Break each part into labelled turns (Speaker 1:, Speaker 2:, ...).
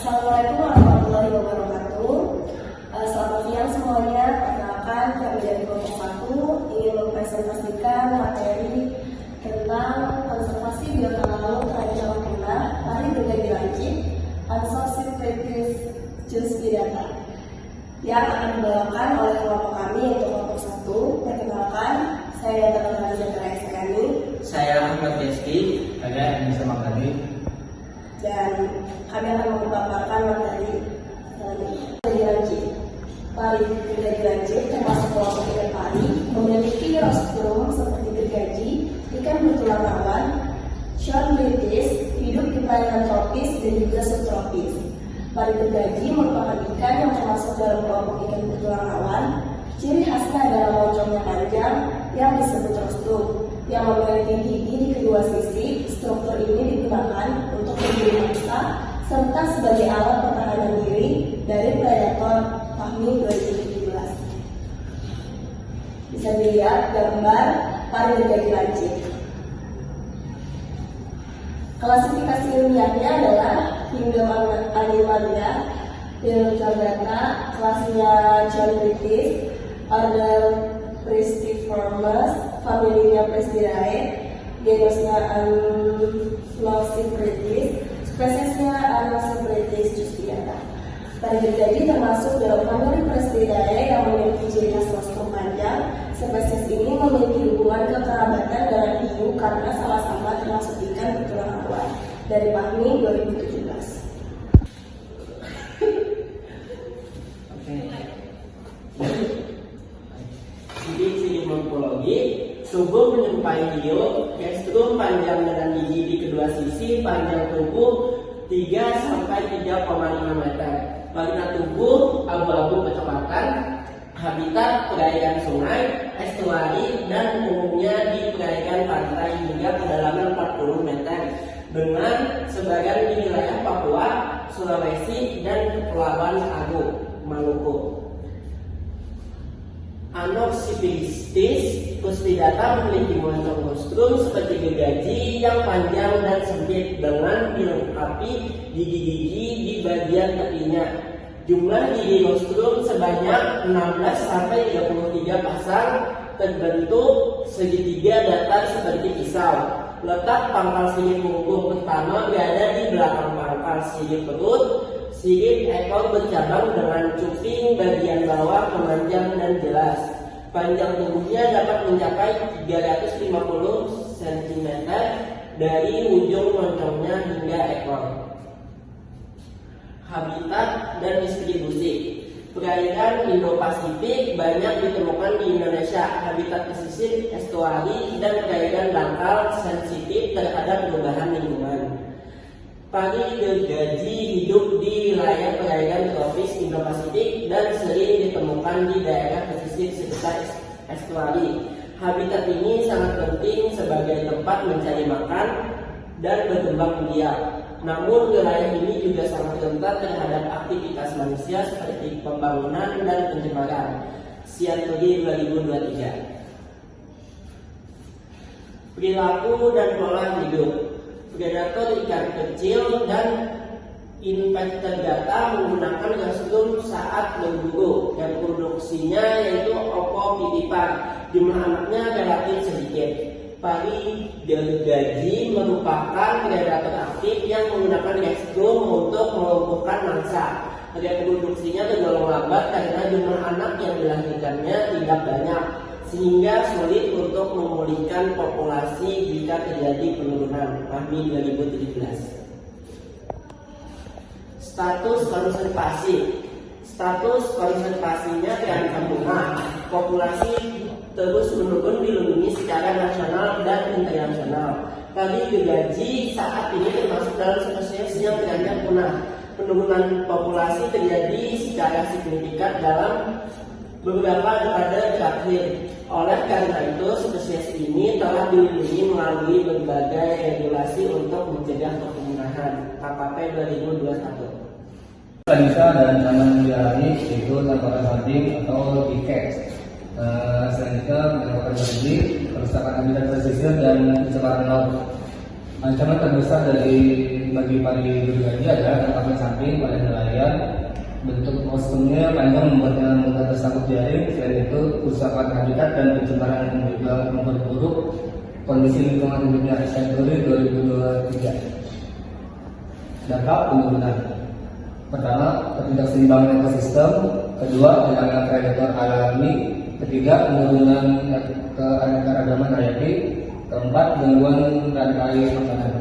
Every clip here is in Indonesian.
Speaker 1: Assalamualaikum warahmatullahi wabarakatuh. Selamat siang semuanya. Perkenalkan, kami dari kelompok 1 ingin mempresentasikan materi tentang konservasi biota laut terancam punah Pari Berbagi Lancip Unsourced Practice Choose Bidata yang akan dibawakan oleh kelompok kami yaitu kelompok 1. Perkenalkan, saya Dr. Zakaria Sekani.
Speaker 2: Saya Ahmad Yeski. Saya Anissa Magadi.
Speaker 1: Dan kami akan memaparkan materi selanjutnya. Pari Gergaji lancip termasuk kelompok ikan pari memiliki rostrum seperti gergaji, ikan bertulang rawan, shortbreathis, hidup di perairan tropis dan juga subtropis. Pari gergaji merupakan ikan yang termasuk dalam kelompok ikan bertulang rawan. Ciri khasnya adalah moncongnya panjang yang disebut rostrum, yang memiliki gigi di kedua sisi. Struktur ini digunakan untuk memberi mangsa serta sebagai alat pertahanan diri dari predator. Fahmi 2017. Bisa dilihat gambar pari gergaji lancip. Klasifikasi ilmiahnya adalah Kingdom Animalia, Chordata, kelasnya Chondritis, order Pristiformes, familinya Pristidae, genusnya Anopsipretis, spesiesnya Anopsipretis justiata. Pari gergaji termasuk dalam famili Pristidae yang memiliki ciri khas rostrum panjang. Spesies ini memiliki hubungan kekerabatan dengan hiu karena sama-sama termasuk ikan bertulang rawan. Dari Fahmi 2017.
Speaker 2: Ciri-ciri morfologi: tubuh menyerupai hiu, gestrum panjang dengan gigi di kedua sisi, panjang tubuh 3-3,5 meter. Warna tubuh abu-abu kecoklatan. Habitat perairan sungai, estuari, dan umumnya di perairan pantai hingga kedalaman 40 meter, dengan sebagian di wilayah Papua, Sulawesi, dan Kepulauan Aru, Maluku. Anopsipretis Puspidata memiliki moncong rostrum seperti gergaji yang panjang dan sempit dengan dilengkapi gigi-gigi di bagian tepinya. Jumlah gigi rostrum sebanyak 16-23 pasang, terbentuk segitiga datar seperti pisau. Letak pangkal sirip punggung pertama berada di belakang pangkal sirip perut. Sirip ekor bercabang dengan cuping bagian bawah memanjang dan jelas. Panjang tubuhnya dapat mencapai 350 cm dari ujung moncongnya hingga ekor. Habitat dan distribusi: perairan Indo-Pasifik banyak ditemukan di Indonesia. Habitat pesisir, estuari, dan perairan dangkal sensitif terhadap perubahan lingkungan. Pari gergaji hidup di wilayah perairan tropis Indo-Pasifik dan sering ditemukan di daerah pesisir sekitar estuari. Habitat ini sangat penting sebagai tempat mencari makan dan berkembang biak. Namun wilayah ini juga sangat rentan terhadap aktivitas manusia seperti pembangunan dan pencemaran. Sianturi 2023. Perilaku dan pola hidup: predator ikan kecil dan invertebrata menggunakan rostrum saat berburu. Reproduksinya yaitu ovovivipar. Jumlah anaknya relatif sedikit. Pari gergaji merupakan predator aktif yang menggunakan rostrum untuk melumpuhkan mangsa. Reproduksinya tergolong lambat karena jumlah anak yang dilahirkannya tidak banyak, sehingga sulit untuk memulihkan populasi jika terjadi penurunan. Fahmi 2017. Status konservasi: status konservasinya terancam punah. Populasi terus menurun dilindungi secara nasional dan internasional. Pari gergaji saat ini termasuk dalam spesies yang terancam punah. Penurunan populasi terjadi secara signifikan dalam beberapa dekade terakhir. Oleh karena itu, spesies ini telah dilindungi melalui berbagai regulasi untuk mencegah pemusnahan. KPP 2021.
Speaker 3: Bisa dan zaman dialami yaitu tanpa hunting atau diket. Selanjutnya menyebabkan banjir, kerusakan habitat pesisir dan pencemaran laut. Ancaman terbesar dari bagi pari gergaji adalah tampakan samping pada nelayan. Bentuk kostumnya panjang membuatnya mudah tersangkut jaring. Selain itu, kerusakan habitat dan pencemaran yang juga memperburuk kondisi lingkungan hidupnya. Senturi 2023. Dampak penurunan. Pertama, ketidakseimbangan ekosistem. Kedua, hilangnya predator alami. Ketiga, penurunan keanekaragaman hayati. Keempat, gangguan rantai makanan.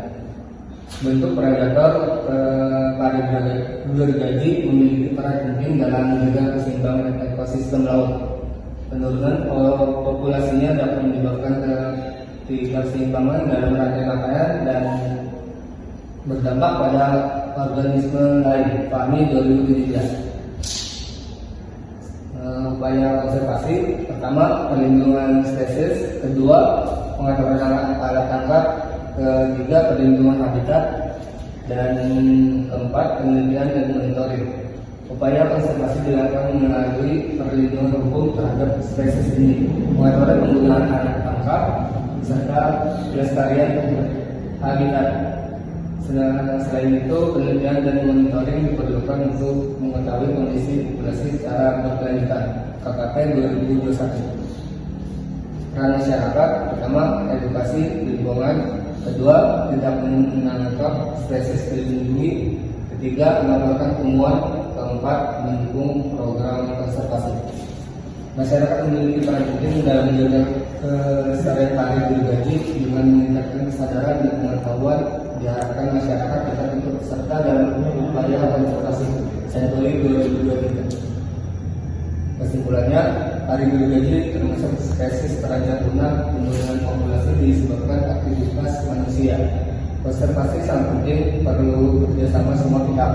Speaker 3: Bentuk predator pari gergaji memiliki peran penting dalam menjaga keseimbangan ekosistem laut. Penurunan populasinya dapat menyebabkan ketidakseimbangan dalam rantai makanan dan berdampak pada organisme lain. Fahmi 2017. Upaya konservasi. Pertama, perlindungan spesies. Kedua, pengaturan alat tangkap. Ketiga, perlindungan habitat. Dan keempat, penelitian dan monitoring. Upaya konservasi dilakukan melalui perlindungan hukum terhadap spesies ini, pengaturan penggunaan alat tangkap, serta pelestarian habitat. Selain itu, penelitian dan monitoring diperlukan untuk mengetahui kondisi populasi secara berkelanjutan. KKP 2021. Peran masyarakat. Pertama, edukasi lingkungan. Kedua, tidak menangkap spesies dilindungi. Ketiga, melaporkan temuan. Keempat, mendukung program konservasi. Masyarakat memiliki peran penting dalam menjaga kelestarian pari gergaji dengan meningkatkan kesadaran dan pengetahuan. Diharapkan masyarakat dapat ikut serta dalam upaya konservasi. Senturi 2023. Kesimpulannya, pari gergaji termasuk spesies terancam punah. Penurunan populasi disebabkan aktivitas manusia. Konservasi sangat penting, perlu kerjasama semua pihak.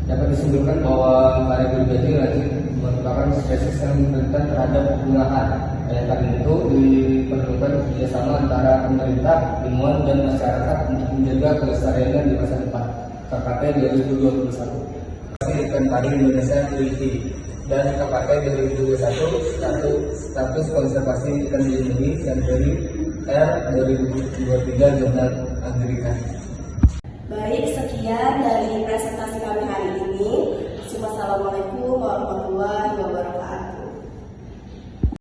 Speaker 3: Dapat disimpulkan bahwa pari gergaji lazim merupakan spesies yang rentan terhadap punah. Oleh karena itu, diperlukan kerjasama antara pemerintah, lingkungan, dan masyarakat untuk menjaga kelestariannya di masa depan. KKP 2021. Ikan pari Indonesia teliti dan KKP 2021 status konservasi ikan dilindungi Senturi R 2023 Jurnal Agrika.
Speaker 1: Baik, sekian dari presentasi kami hari ini. Wassalamualaikum warahmatullahi wabarakatuh.